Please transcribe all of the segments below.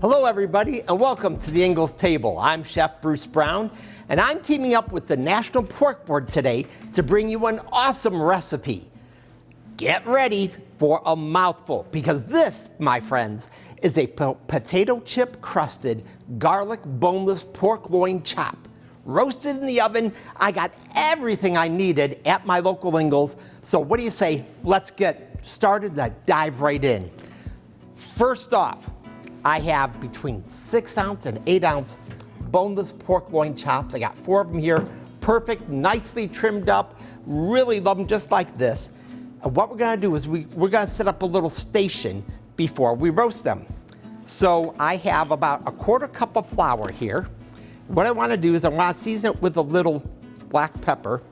Hello everybody and welcome to the Ingles table. I'm Chef Bruce Brown and I'm teaming up with the National Pork Board today to bring you an awesome recipe. Get ready for a mouthful because this, my friends, is a potato chip crusted garlic boneless pork loin chop. Roasted in the oven. I got everything I needed at my local Ingles. So what do you say? Let's get started and dive right in. First off, I have between 6-ounce and 8-ounce boneless pork loin chops. I got 4 of them here, perfect, nicely trimmed up. Really love them just like this. And what we're gonna do is we're gonna set up a little station before we roast them. So I have about a 1/4 cup of flour here. What I wanna do is I wanna season it with a little black pepper.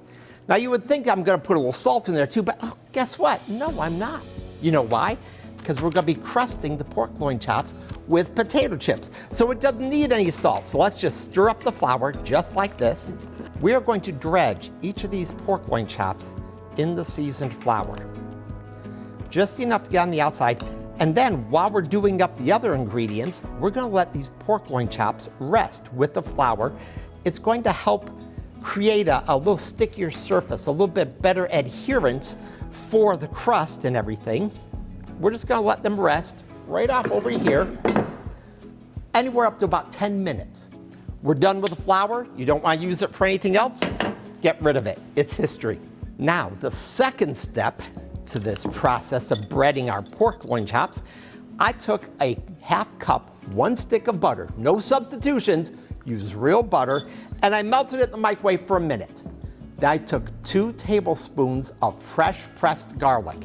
Now you would think I'm gonna put a little salt in there too, but guess what? No, I'm not. You know why? Because we're gonna be crusting the pork loin chops with potato chips. So it doesn't need any salt. So let's just stir up the flour just like this. We are going to dredge each of these pork loin chops in the seasoned flour. Just enough to get on the outside. And then while we're doing up the other ingredients, we're gonna let these pork loin chops rest with the flour. It's going to help create a little stickier surface, a little bit better adherence for the crust and everything. We're just gonna let them rest right off over here, anywhere up to about 10 minutes. We're done with the flour. You don't wanna use it for anything else, get rid of it. It's history. Now, the second step to this process of breading our pork loin chops, I took a 1/2 cup, 1 stick of butter, no substitutions, use real butter, and I melted it in the microwave for a minute. Then I took 2 tablespoons of fresh pressed garlic.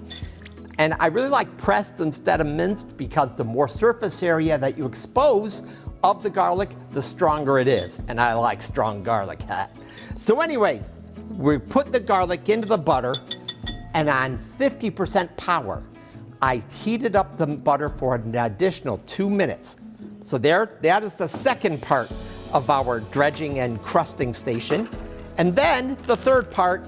And I really like pressed instead of minced because the more surface area that you expose of the garlic, the stronger it is. And I like strong garlic. So anyways, we put the garlic into the butter and on 50% power, I heated up the butter for an additional 2 minutes. So that is the second part of our dredging and crusting station. And then the third part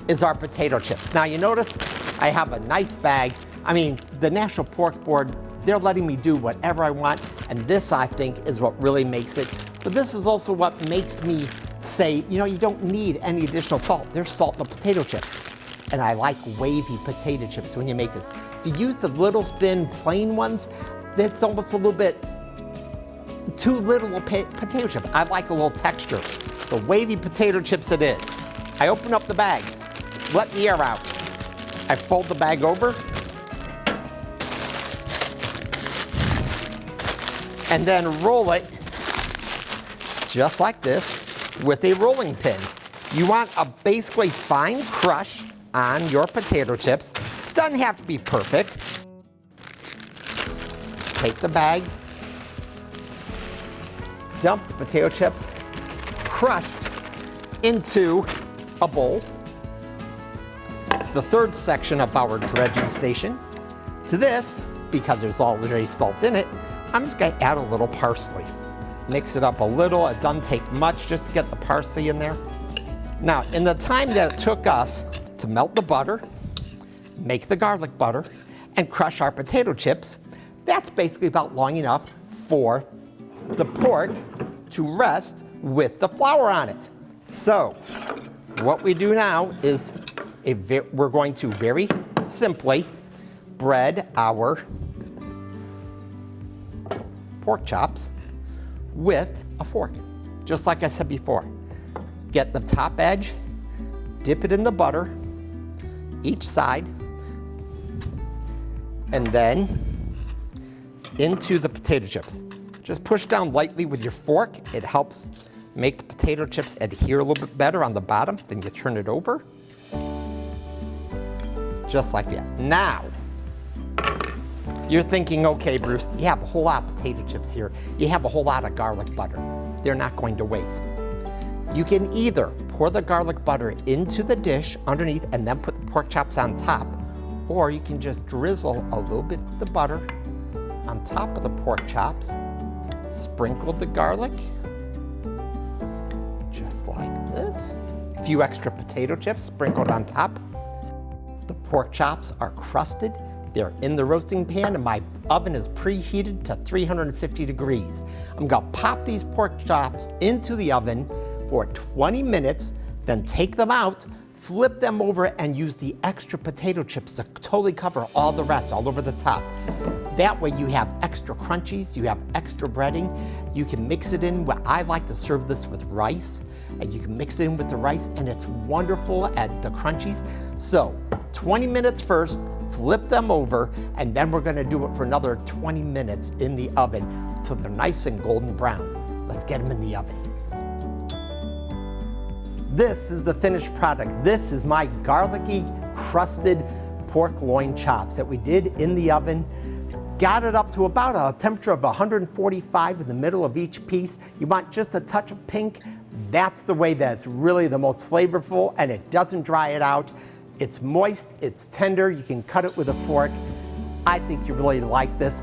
is our potato chips. Now you notice I have a nice bag. I mean, the National Pork Board, they're letting me do whatever I want, and this, I think, is what really makes it. But this is also what makes me say, you know, you don't need any additional salt. There's salt in the potato chips. And I like wavy potato chips when you make this. If you use the little thin plain ones, that's almost a little bit too little a potato chip. I like a little texture. So wavy potato chips it is. I open up the bag, let the air out. I fold the bag over and then roll it just like this with a rolling pin. You want a basically fine crush on your potato chips. Doesn't have to be perfect. Take the bag, dump the potato chips crushed into a bowl. The third section of our dredging station. To this, because there's already salt in it, I'm just gonna add a little parsley. Mix it up a little, it doesn't take much, just to get the parsley in there. Now, in the time that it took us to melt the butter, make the garlic butter, and crush our potato chips, that's basically about long enough for the pork to rest with the flour on it. So, what we do now is we're going to very simply bread our pork chops with a fork. Just like I said before. Get the top edge, dip it in the butter, each side, and then into the potato chips. Just push down lightly with your fork. It helps make the potato chips adhere a little bit better on the bottom. Then you turn it over. Just like that. Now, you're thinking, okay, Bruce, you have a whole lot of potato chips here. You have a whole lot of garlic butter. They're not going to waste. You can either pour the garlic butter into the dish underneath and then put the pork chops on top, or you can just drizzle a little bit of the butter on top of the pork chops, sprinkle the garlic, just like this. A few extra potato chips sprinkled on top. The pork chops are crusted They're in the roasting pan and my oven is preheated to 350 degrees. I'm gonna pop these pork chops into the oven for 20 minutes, then take them out, flip them over and use the extra potato chips to totally cover all the rest, all over the top. That way you have extra crunchies, you have extra breading. You can mix it in. I like to serve this with rice, and you can mix it in with the rice and it's wonderful at the crunchies. So 20 minutes first, flip them over, and then we're gonna do it for another 20 minutes in the oven till they're nice and golden brown. Let's get them in the oven. This is the finished product. This is my garlicky crusted pork loin chops that we did in the oven. Got it up to about a temperature of 145 in the middle of each piece. You want just a touch of pink. That's the way that's really the most flavorful, and it doesn't dry it out. It's moist, it's tender, you can cut it with a fork. I think you really like this.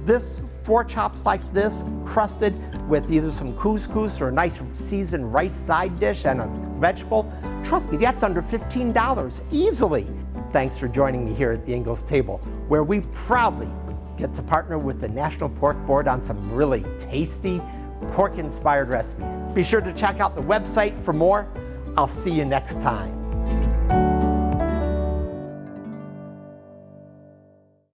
This 4 chops like this, crusted with either some couscous or a nice seasoned rice side dish and a vegetable, trust me, that's under $15 easily. Thanks for joining me here at the Ingles table, where we proudly get to partner with the National Pork Board on some really tasty pork-inspired recipes. Be sure to check out the website for more. I'll see you next time.